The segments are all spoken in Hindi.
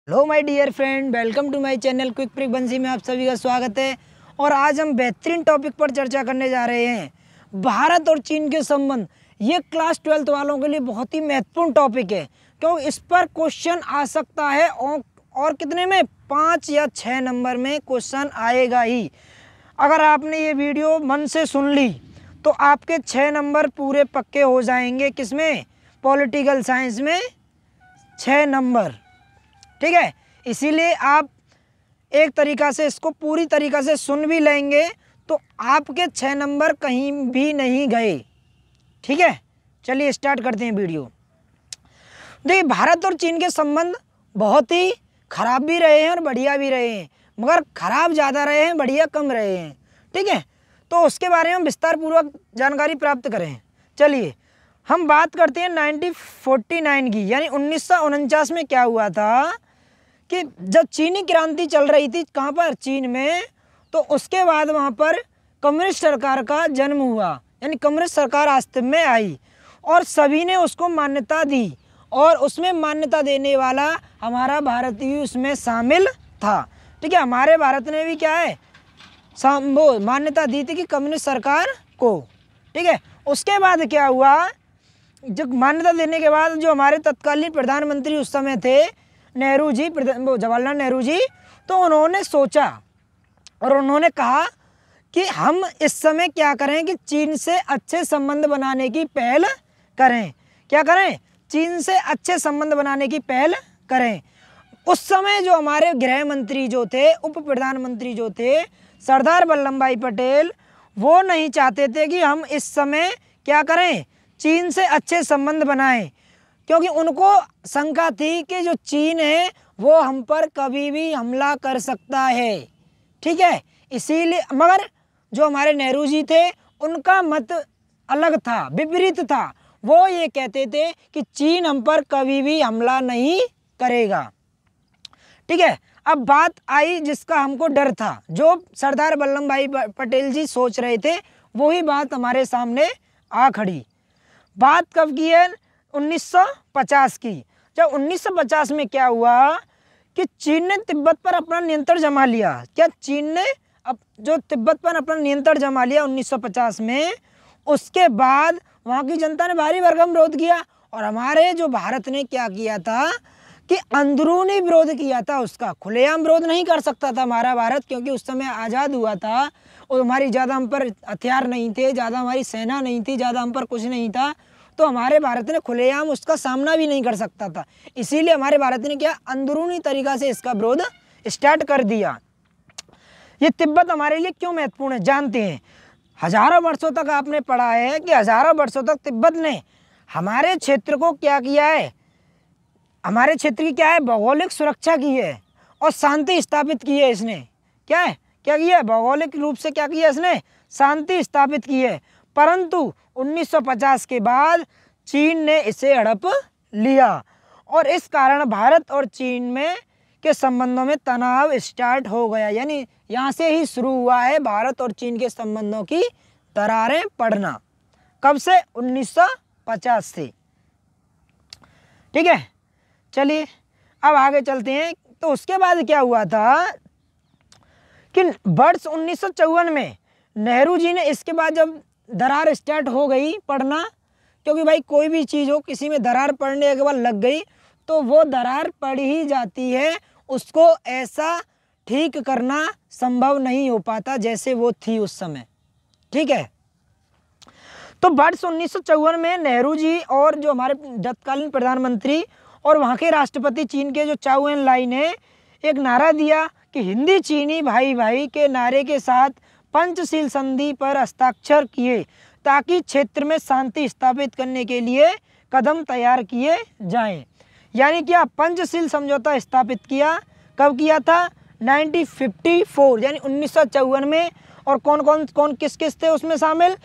Hello my dear friend, welcome to my channel quick prick Bansi में आप सभी का स्वागत है। और आज हम बेहतरीन टॉपिक पर चर्चा करने जा रहे हैं, भारत और चीन के संबंध। ये क्लास 12th वालों के लिए बहुत ही महत्वपूर्ण टॉपिक है, क्योंकि इस पर क्वेश्चन आ सकता है और कितने में 5 या 6 नंबर में क्वेश्चन आएगा ही। अगर आपने ये वीडियो मन से सुन ली तो आपके 6 नंबर पूरे पक्के हो जाएंगे। किसमें? पॉलिटिकल साइंस में 6 नंबर। ठीक है, इसीलिए आप एक तरीक़ा से इसको पूरी तरीक़ा से सुन भी लेंगे तो आपके 6 नंबर कहीं भी नहीं गए। ठीक है, चलिए स्टार्ट करते हैं वीडियो। देखिए, भारत और चीन के संबंध बहुत ही ख़राब भी रहे हैं और बढ़िया भी रहे हैं, मगर ख़राब ज़्यादा रहे हैं, बढ़िया कम रहे हैं। ठीक है, तो उसके बारे में विस्तार पूर्वक जानकारी प्राप्त करें। चलिए हम बात करते हैं 1949 की, यानी 1949 में क्या हुआ था कि जब चीनी क्रांति चल रही थी, कहाँ पर? चीन में। तो उसके बाद वहाँ पर कम्युनिस्ट सरकार का जन्म हुआ, यानी कम्युनिस्ट सरकार अस्तित्व में आई और सभी ने उसको मान्यता दी, और उसमें मान्यता देने वाला हमारा भारत भी उसमें शामिल था। ठीक है, हमारे भारत ने भी क्या है, वो मान्यता दी थी कि कम्युनिस्ट सरकार को। ठीक है, उसके बाद क्या हुआ, जब मान्यता देने के बाद जो हमारे तत्कालीन प्रधानमंत्री उस समय थे नेहरू जी, जवाहरलाल नेहरू जी, तो उन्होंने सोचा और उन्होंने कहा कि हम इस समय क्या करें कि चीन से अच्छे संबंध बनाने की पहल करें। क्या करें? चीन से अच्छे संबंध बनाने की पहल करें। उस समय जो हमारे गृह मंत्री जो थे, उप प्रधानमंत्री जो थे, सरदार वल्लभ भाई पटेल, वो नहीं चाहते थे कि हम इस समय क्या करें, चीन से अच्छे संबंध बनाएं, क्योंकि उनको शंका थी कि जो चीन है वो हम पर कभी भी हमला कर सकता है। ठीक है, इसीलिए, मगर जो हमारे नेहरू जी थे उनका मत अलग था, विपरीत था। वो ये कहते थे कि चीन हम पर कभी भी हमला नहीं करेगा। ठीक है, अब बात आई जिसका हमको डर था, जो सरदार वल्लभ भाई पटेल जी सोच रहे थे, वही बात हमारे सामने आ खड़ी। बात कब की है? 1950 की। जब 1950 में क्या हुआ कि चीन ने तिब्बत पर अपना नियंत्रण जमा लिया। क्या चीन ने अब जो तिब्बत पर अपना नियंत्रण जमा लिया 1950 में, उसके बाद वहाँ की जनता ने भारी भरकम विरोध किया, और हमारे जो भारत ने क्या किया था कि अंदरूनी विरोध किया था। उसका खुलेआम विरोध नहीं कर सकता था हमारा भारत, क्योंकि उस समय आज़ाद हुआ था और हमारी ज़्यादा हम पर हथियार नहीं थे, ज़्यादा हमारी सेना नहीं थी, ज़्यादा हम पर कुछ नहीं था, तो हमारे भारत ने खुलेआम उसका सामना भी नहीं कर सकता था। इसीलिए हमारे भारत ने क्या, अंदरूनी तरीक़ा से इसका विरोध स्टार्ट कर दिया। ये तिब्बत हमारे लिए क्यों महत्वपूर्ण है जानते हैं। हज़ारों वर्षों तक आपने पढ़ा है कि हज़ारों वर्षों तक तिब्बत ने हमारे क्षेत्र को क्या किया है, हमारे क्षेत्र की क्या है, भौगोलिक सुरक्षा की है और शांति स्थापित की है। इसने क्या है, क्या किया है, भौगोलिक रूप से क्या किया इसने, शांति स्थापित की है। परंतु 1950 के बाद चीन ने इसे हड़प लिया, और इस कारण भारत और चीन में के संबंधों में तनाव स्टार्ट हो गया। यानी यहाँ से ही शुरू हुआ है भारत और चीन के संबंधों की दरारें पड़ना। कब से? 1950 से। ठीक है, चलिए अब आगे चलते हैं। तो उसके बाद क्या हुआ था कि वर्ष 1954 में नेहरू जी ने, इसके बाद जब दरार स्टार्ट हो गई पड़ना, क्योंकि भाई कोई भी चीज़ हो, किसी में दरार पड़ने के बाद लग गई तो वो दरार पड़ ही जाती है, उसको ऐसा ठीक करना संभव नहीं हो पाता जैसे वो थी उस समय। ठीक है, तो वर्ष 1954 में नेहरू जी और जो हमारे तत्कालीन प्रधानमंत्री और वहाँ के राष्ट्रपति चीन के जो चाउ एन लाई ने एक नारा दिया कि हिंदी चीनी भाई भाई के नारे के साथ पंचशील संधि पर हस्ताक्षर किए, ताकि क्षेत्र में शांति स्थापित करने के लिए कदम तैयार किए जाएं। यानी क्या, पंचशील समझौता स्थापित किया। कब किया था? 1954, यानी 1954 में। और कौन किस किस थे उसमें शामिल?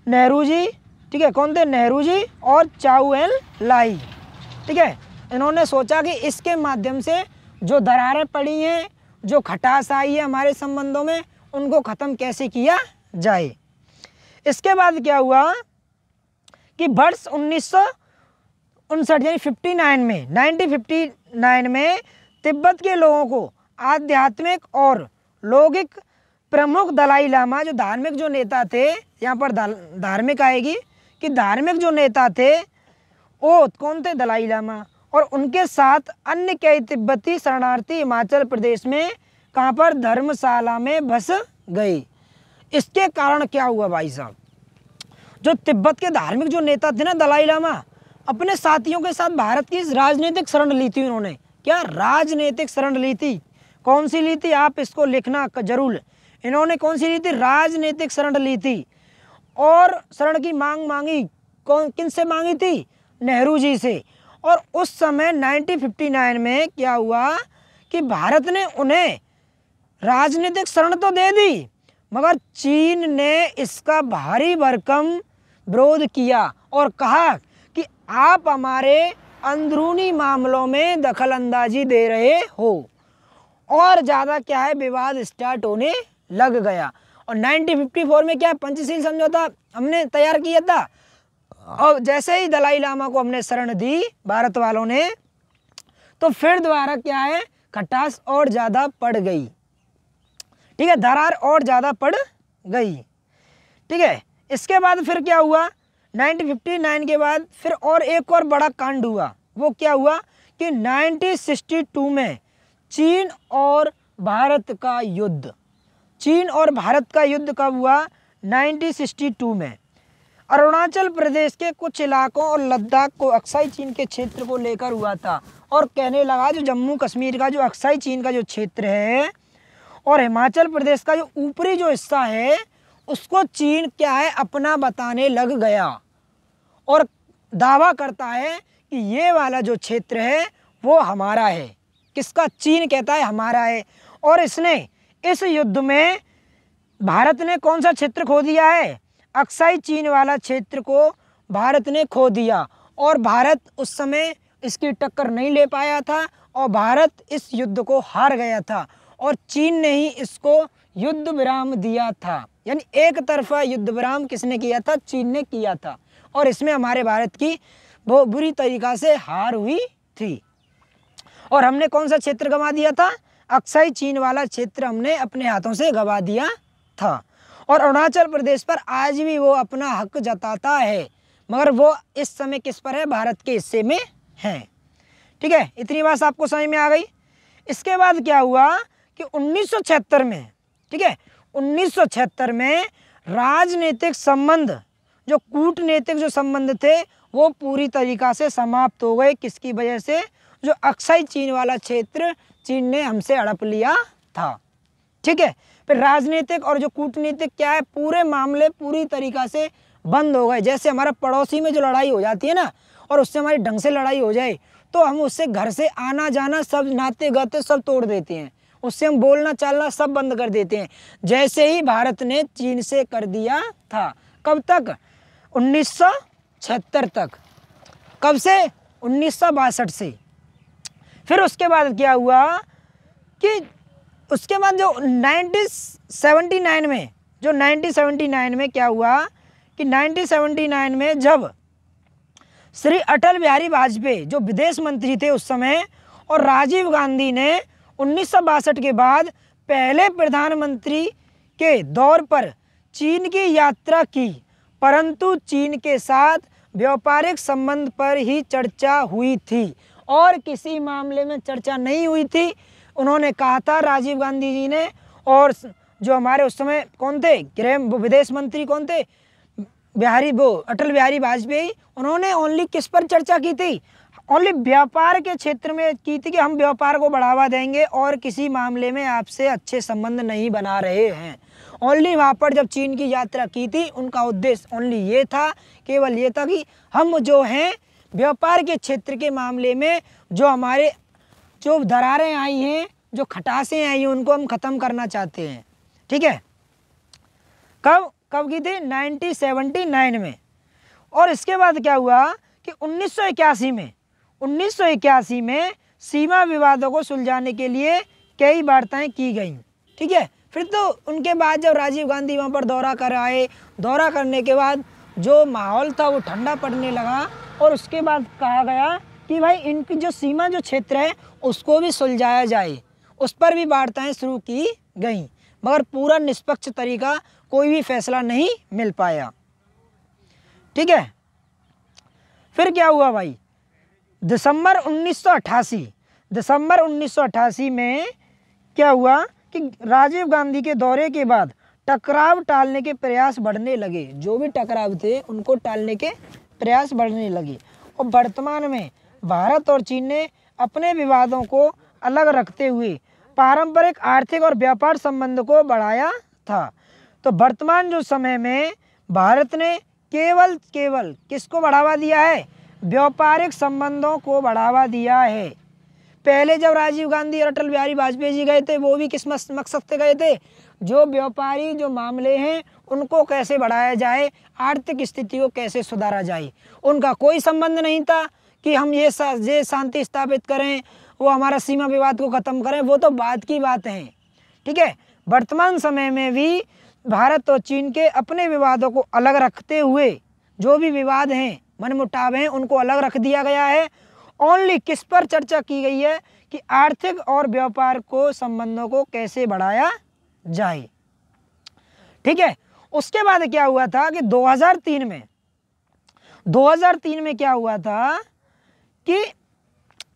नेहरू जी। ठीक है, कौन थे? नेहरू जी और चाउ एन लाई। ठीक है, इन्होंने सोचा कि इसके माध्यम से जो दरारें पड़ी हैं, जो खटास आई है हमारे संबंधों में, उनको ख़त्म कैसे किया जाए। इसके बाद क्या हुआ कि वर्ष 1959 यानी 1959 में तिब्बत के लोगों को आध्यात्मिक और लौकिक प्रमुख दलाई लामा, जो धार्मिक जो नेता थे, यहाँ पर धार्मिक आएगी कि धार्मिक जो नेता थे वो कौन थे, दलाई लामा, और उनके साथ अन्य कई तिब्बती शरणार्थी हिमाचल प्रदेश में कहाँ पर, धर्मशाला में बस गए। इसके कारण क्या हुआ भाई साहब, जो तिब्बत के धार्मिक जो नेता थे ना दलाई लामा, अपने साथियों के साथ भारत की राजनीतिक शरण ली थी उन्होंने। क्या राजनीतिक शरण ली थी, कौन सी ली थी, आप इसको लिखना जरूर। इन्होंने कौन सी ली थी, राजनीतिक शरण ली थी। और शरण की मांग मांगी, कौन किन से मांगी थी, नेहरू जी से। और उस समय 1959 में क्या हुआ कि भारत ने उन्हें राजनीतिक शरण तो दे दी, मगर चीन ने इसका भारी भरकम विरोध किया और कहा कि आप हमारे अंदरूनी मामलों में दखल अंदाजी दे रहे हो। और ज़्यादा क्या है, विवाद स्टार्ट होने लग गया। और 1954 में क्या, पंचशील समझौता हमने तैयार किया था। और जैसे ही दलाई लामा को हमने शरण दी भारत वालों ने, तो फिर दोबारा क्या है, खटास और ज़्यादा पड़ गई। ठीक है, दरार और ज़्यादा पड़ गई। ठीक है, इसके बाद फिर क्या हुआ, 1959 के बाद फिर एक और बड़ा कांड हुआ। वो क्या हुआ कि 1962 में चीन और भारत का युद्ध। चीन और भारत का युद्ध कब हुआ, 1962 में। अरुणाचल प्रदेश के कुछ इलाकों और लद्दाख को अक्साई चीन के क्षेत्र को लेकर हुआ था। और कहने लगा जो जम्मू कश्मीर का जो अक्साई चीन का जो क्षेत्र है और हिमाचल प्रदेश का जो ऊपरी जो हिस्सा है, उसको चीन क्या है, अपना बताने लग गया और दावा करता है कि ये वाला जो क्षेत्र है वो हमारा है। किसका, चीन कहता है हमारा है। और इसने इस युद्ध में भारत ने कौन सा क्षेत्र खो दिया है, अक्साई चीन वाला क्षेत्र को भारत ने खो दिया। और भारत उस समय इसकी टक्कर नहीं ले पाया था और भारत इस युद्ध को हार गया था। और चीन ने ही इसको युद्ध विराम दिया था, यानी एक तरफा युद्ध विराम किसने किया था, चीन ने किया था। और इसमें हमारे भारत की बहुत बुरी तरीक़ा से हार हुई थी। और हमने कौन सा क्षेत्र गंवा दिया था, अक्साई चीन वाला क्षेत्र हमने अपने हाथों से गंवा दिया था। और अरुणाचल प्रदेश पर आज भी वो अपना हक जताता है, मगर वो इस समय किस पर है, भारत के हिस्से में है। ठीक है, इतनी बात आपको समझ में आ गई। इसके बाद क्या हुआ कि 1976 में, ठीक है, 1976 में राजनीतिक संबंध, जो कूटनीतिक जो संबंध थे वो पूरी तरीक़ा से समाप्त हो गए। किसकी वजह से, जो अक्साई चीन वाला क्षेत्र चीन ने हमसे हड़प लिया था। ठीक है, फिर राजनीतिक और जो कूटनीतिक क्या है, पूरे मामले पूरी तरीक़ा से बंद हो गए। जैसे हमारा पड़ोसी में जो लड़ाई हो जाती है ना, और उससे हमारी ढंग से लड़ाई हो जाए तो हम उससे घर से आना जाना सब नाते गाते सब तोड़ देते हैं, उससे हम बोलना चालना सब बंद कर देते हैं। जैसे ही भारत ने चीन से कर दिया था। कब तक, 1976 तक। कब से, 1962 से। फिर उसके बाद क्या हुआ कि उसके बाद जो 1979 में, जो 1979 में क्या हुआ कि 1979 में जब श्री अटल बिहारी वाजपेयी जो विदेश मंत्री थे उस समय, और राजीव गांधी ने 1962 के बाद पहले प्रधानमंत्री के दौर पर चीन की यात्रा की, परंतु चीन के साथ व्यापारिक संबंध पर ही चर्चा हुई थी और किसी मामले में चर्चा नहीं हुई थी। उन्होंने कहा था राजीव गांधी जी ने, और जो हमारे उस समय कौन थे, गृह विदेश मंत्री कौन थे, अटल बिहारी वाजपेयी, उन्होंने ओनली किस पर चर्चा की थी, ओनली व्यापार के क्षेत्र में की थी कि हम व्यापार को बढ़ावा देंगे और किसी मामले में आपसे अच्छे संबंध नहीं बना रहे हैं। ओनली वहाँ पर जब चीन की यात्रा की थी उनका उद्देश्य ओनली ये था, केवल ये था कि हम जो हैं व्यापार के क्षेत्र के मामले में जो हमारे जो दरारें आई हैं, जो खटासें आई हैं, उनको हम ख़त्म करना चाहते हैं। ठीक है, कब की थी, 1979 में। और इसके बाद क्या हुआ कि 1981 में सीमा विवादों को सुलझाने के लिए कई वार्ताएं की गईं। ठीक है, फिर तो उनके बाद जब राजीव गांधी वहाँ पर दौरा कर आए, दौरा करने के बाद जो माहौल था वो ठंडा पड़ने लगा और उसके बाद कहा गया कि भाई इनकी जो सीमा जो क्षेत्र है उसको भी सुलझाया जाए, उस पर भी वार्ताएं शुरू की गई, मगर पूरा निष्पक्ष तरीका कोई भी फैसला नहीं मिल पाया। ठीक है, फिर क्या हुआ भाई, दिसंबर 1988 में क्या हुआ कि राजीव गांधी के दौरे के बाद टकराव टालने के प्रयास बढ़ने लगे, जो भी टकराव थे उनको टालने के प्रयास बढ़ने लगे। और वर्तमान में भारत और चीन ने अपने विवादों को अलग रखते हुए पारंपरिक आर्थिक और व्यापार संबंध को बढ़ाया था। तो वर्तमान जो समय में भारत ने केवल किसको बढ़ावा दिया है, व्यापारिक संबंधों को बढ़ावा दिया है। पहले जब राजीव गांधी और अटल बिहारी वाजपेयी जी गए थे वो भी किस मकसद से गए थे, जो व्यापारी जो मामले हैं उनको कैसे बढ़ाया जाए, आर्थिक स्थिति को कैसे सुधारा जाए। उनका कोई संबंध नहीं था कि हम ये शांति स्थापित करें, वो हमारा सीमा विवाद को ख़त्म करें, वो तो बाद की बात है। ठीक है, वर्तमान समय में भी भारत और चीन के अपने विवादों को अलग रखते हुए जो भी विवाद हैं, मनमुटाव हैं, उनको अलग रख दिया गया है। ओनली किस पर चर्चा की गई है कि आर्थिक और व्यापार को संबंधों को कैसे बढ़ाया जाए। ठीक है, उसके बाद क्या हुआ था कि 2003 में क्या हुआ था कि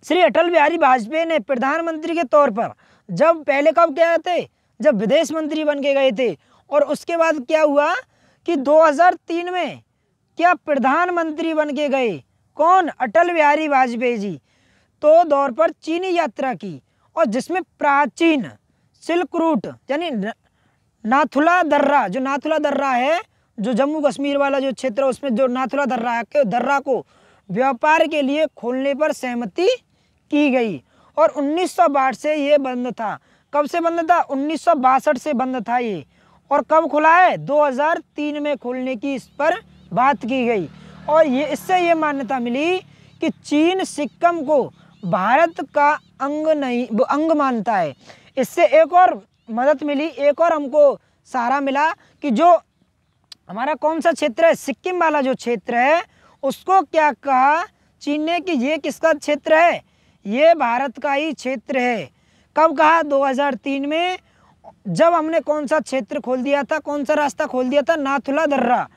श्री अटल बिहारी वाजपेयी ने प्रधानमंत्री के तौर पर जब पहले कब गए थे, जब विदेश मंत्री बन के गए थे, और उसके बाद क्या हुआ कि 2003 में क्या प्रधानमंत्री बन के गए, कौन, अटल बिहारी वाजपेयी जी, तो दौर पर चीनी यात्रा की, और जिसमें प्राचीन सिल्क रूट यानी नाथुला दर्रा, जो नाथुला दर्रा है, जो जम्मू कश्मीर वाला जो क्षेत्र है उसमें जो नाथुला दर्रा है, के दर्रा को व्यापार के लिए खोलने पर सहमति की गई। और 1962 से ये बंद था। कब से बंद था, 1962 से बंद था ये। और कब खुला है, 2003 में खोलने की इस पर बात की गई। और ये इससे ये मान्यता मिली कि चीन सिक्किम को भारत का अंग नहीं, वो अंग मानता है। इससे एक और मदद मिली, एक और हमको सहारा मिला कि जो हमारा कौन सा क्षेत्र है, सिक्किम वाला जो क्षेत्र है, उसको क्या कहा चीन ने कि ये किसका क्षेत्र है, ये भारत का ही क्षेत्र है। कब कहा, 2003 में, जब हमने कौन सा क्षेत्र खोल दिया था, कौन सा रास्ता खोल दिया था, नाथुला दर्रा।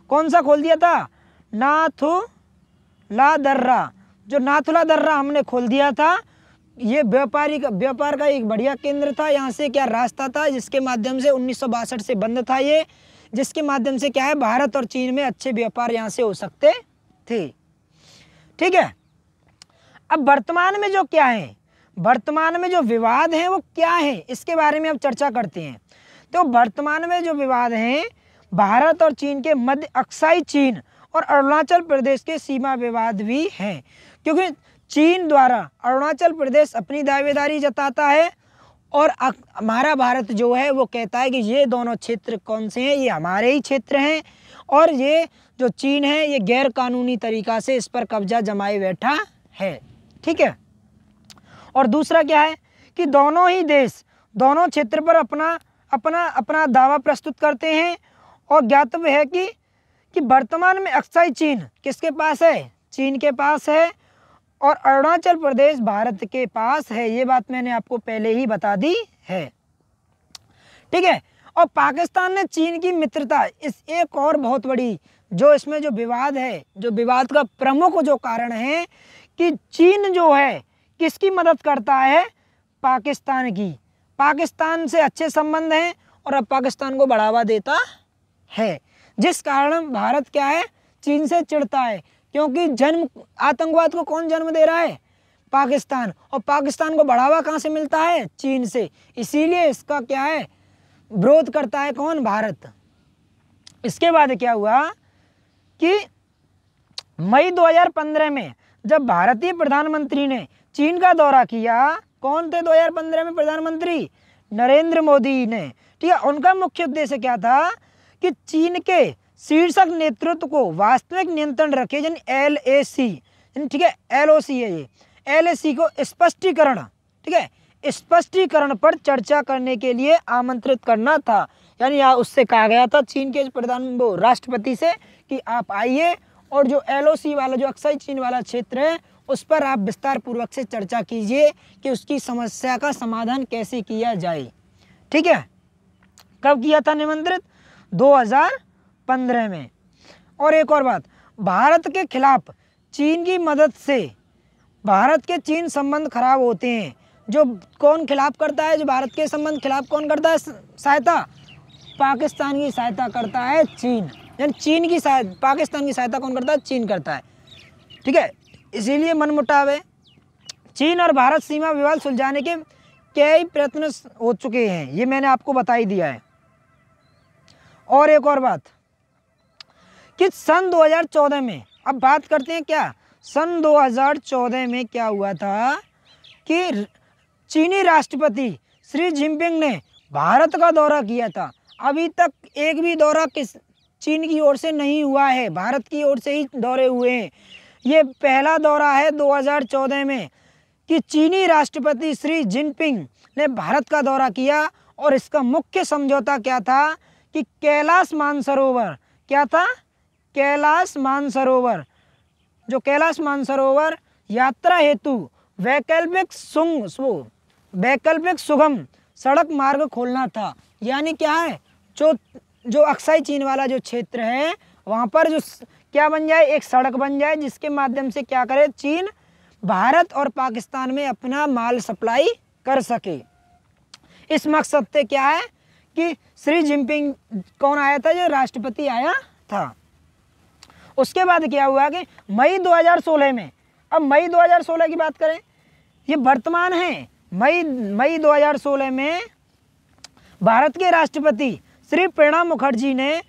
कौन सा खोल दिया था, नाथुला दर्रा। जो नाथुला दर्रा हमने खोल दिया था, ये व्यापार का एक बढ़िया केंद्र था। यहाँ से क्या रास्ता था जिसके माध्यम से 1962 से बंद था ये, जिसके माध्यम से क्या है भारत और चीन में अच्छे व्यापार यहाँ से हो सकते थे। ठीक है, अब वर्तमान में जो क्या है, वर्तमान में जो विवाद हैं वो क्या है, इसके बारे में अब चर्चा करते हैं। तो वर्तमान में जो विवाद हैं भारत और चीन के मध्य अक्साई चीन और अरुणाचल प्रदेश के सीमा विवाद भी हैं, क्योंकि चीन द्वारा अरुणाचल प्रदेश अपनी दावेदारी जताता है और हमारा भारत जो है वो कहता है कि ये दोनों क्षेत्र कौन से हैं, ये हमारे ही क्षेत्र हैं, और ये जो चीन है ये गैर कानूनी तरीक़ा से इस पर कब्जा जमाए बैठा है। ठीक है, और दूसरा क्या है कि दोनों ही देश दोनों क्षेत्र पर अपना दावा प्रस्तुत करते हैं। और ज्ञातव्य है कि वर्तमान में अक्साई चीन किसके पास है, चीन के पास है, और अरुणाचल प्रदेश भारत के पास है। ये बात मैंने आपको पहले ही बता दी है। ठीक है, और पाकिस्तान ने चीन की मित्रता, इस एक और बहुत बड़ी जो इसमें जो विवाद है, जो विवाद का प्रमुख जो कारण है कि चीन जो है किसकी मदद करता है, पाकिस्तान की। पाकिस्तान से अच्छे संबंध हैं और अब पाकिस्तान को बढ़ावा देता है, जिस कारण भारत क्या है, चीन से चिढ़ता है, क्योंकि आतंकवाद को कौन जन्म दे रहा है, पाकिस्तान, और पाकिस्तान को बढ़ावा कहाँ से मिलता है, चीन से। इसीलिए इसका क्या है, विरोध करता है कौन, भारत। इसके बाद क्या हुआ कि मई 2015 में जब भारतीय प्रधानमंत्री ने चीन का दौरा किया, कौन थे 2015 में प्रधानमंत्री, नरेंद्र मोदी ने। ठीक है, उनका मुख्य उद्देश्य क्या था कि चीन के शीर्षक नेतृत्व को वास्तविक नियंत्रण रखे, यानी LAC, ठीक है, LOC है ये, LAC को स्पष्टीकरण, ठीक है, स्पष्टीकरण पर चर्चा करने के लिए आमंत्रित करना था। यानी उससे कहा गया था चीन के राष्ट्रपति से कि आप आइए और जो LOC वाला जो अक्साई चीन वाला क्षेत्र है उस पर आप विस्तार पूर्वक से चर्चा कीजिए कि उसकी समस्या का समाधान कैसे किया जाए। ठीक है, कब किया था निमंत्रित? 2015 में। और एक और बात, भारत के खिलाफ चीन की मदद से भारत के चीन संबंध खराब होते हैं। जो कौन खिलाफ करता है? जो भारत के संबंध खिलाफ कौन करता है सहायता? पाकिस्तान की सहायता करता है चीन। यानी चीन की सहायता, पाकिस्तान की सहायता कौन करता है? चीन करता है। ठीक है, इसीलिए मनमुटाव है। चीन और भारत सीमा विवाद सुलझाने के कई प्रयत्न हो चुके हैं, ये मैंने आपको बता ही दिया है। और एक और बात कि सन 2014 में, अब बात करते हैं क्या सन 2014 में क्या हुआ था कि चीनी राष्ट्रपति शी जिनपिंग ने भारत का दौरा किया था। अभी तक एक भी दौरा चीन की ओर से नहीं हुआ है, भारत की ओर से ही दौरे हुए हैं। ये पहला दौरा है 2014 में कि चीनी राष्ट्रपति शी जिनपिंग ने भारत का दौरा किया। और इसका मुख्य समझौता क्या था कि कैलाश मानसरोवर, क्या था? कैलाश मानसरोवर, जो कैलाश मानसरोवर यात्रा हेतु वैकल्पिक सुगम सड़क मार्ग खोलना था। यानी क्या है, जो अक्साई चीन वाला जो क्षेत्र है वहाँ पर जो क्या बन जाए, एक सड़क बन जाए जिसके माध्यम से क्या करे, चीन भारत और पाकिस्तान में अपना माल सप्लाई कर सके। इस मकसद से क्या है कि शी जिनपिंग कौन आया था? जो राष्ट्रपति आया था। उसके बाद क्या हुआ कि मई 2016 में, अब मई 2016 की बात करें, ये वर्तमान है। मई 2016 में भारत के राष्ट्रपति श्री प्रणब मुखर्जी ने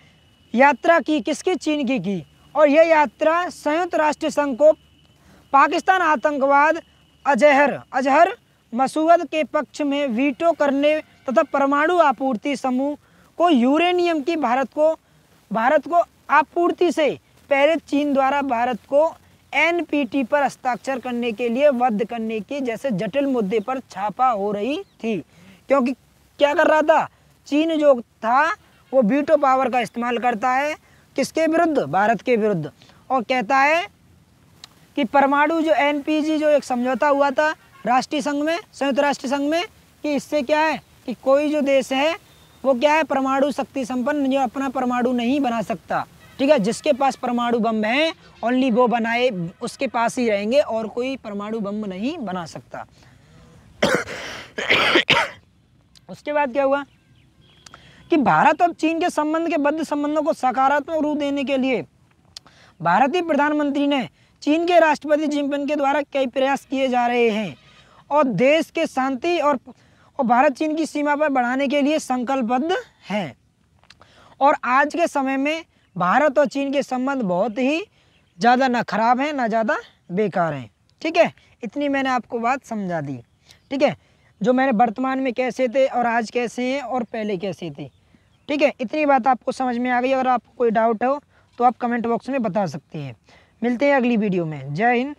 यात्रा की, किसकी? चीन की। और यह यात्रा संयुक्त राष्ट्र संघ को पाकिस्तान आतंकवाद अजहर मसूद के पक्ष में वीटो करने तथा परमाणु आपूर्ति समूह को यूरेनियम की भारत को आपूर्ति से पहले चीन द्वारा भारत को एनपीटी पर हस्ताक्षर करने के लिए वध करने की जैसे जटिल मुद्दे पर छापा हो रही थी। क्योंकि क्या कर रहा था? चीन जो था वो वीटो पावर का इस्तेमाल करता है, किसके विरुद्ध? भारत के विरुद्ध। और कहता है कि परमाणु जो एनपीजी जो एक समझौता हुआ था राष्ट्रीय संघ में, संयुक्त राष्ट्र संघ में, कि इससे क्या है कि कोई जो देश है वो क्या है, परमाणु शक्ति संपन्न, जो अपना परमाणु नहीं बना सकता। ठीक है, जिसके पास परमाणु बम है ओनली वो बनाए, उसके पास ही रहेंगे और कोई परमाणु बम नहीं बना सकता। उसके बाद क्या हुआ कि भारत और चीन के संबंध के बद्ध संबंधों को सकारात्मक रूप देने के लिए भारतीय प्रधानमंत्री ने चीन के राष्ट्रपति जिनपिंग के द्वारा कई प्रयास किए जा रहे हैं और देश के शांति और भारत चीन की सीमा पर बढ़ाने के लिए संकल्पबद्ध हैं। और आज के समय में भारत और चीन के संबंध बहुत ही ज़्यादा ना खराब हैं ना ज़्यादा बेकार हैं। ठीक है, इतनी मैंने आपको बात समझा दी। ठीक है, जो मैंने वर्तमान में कैसे थे और आज कैसे हैं और पहले कैसे थे। ठीक है, इतनी बात आपको समझ में आ गई। अगर आपको कोई डाउट हो तो आप कमेंट बॉक्स में बता सकते हैं। मिलते हैं अगली वीडियो में। जय हिंद।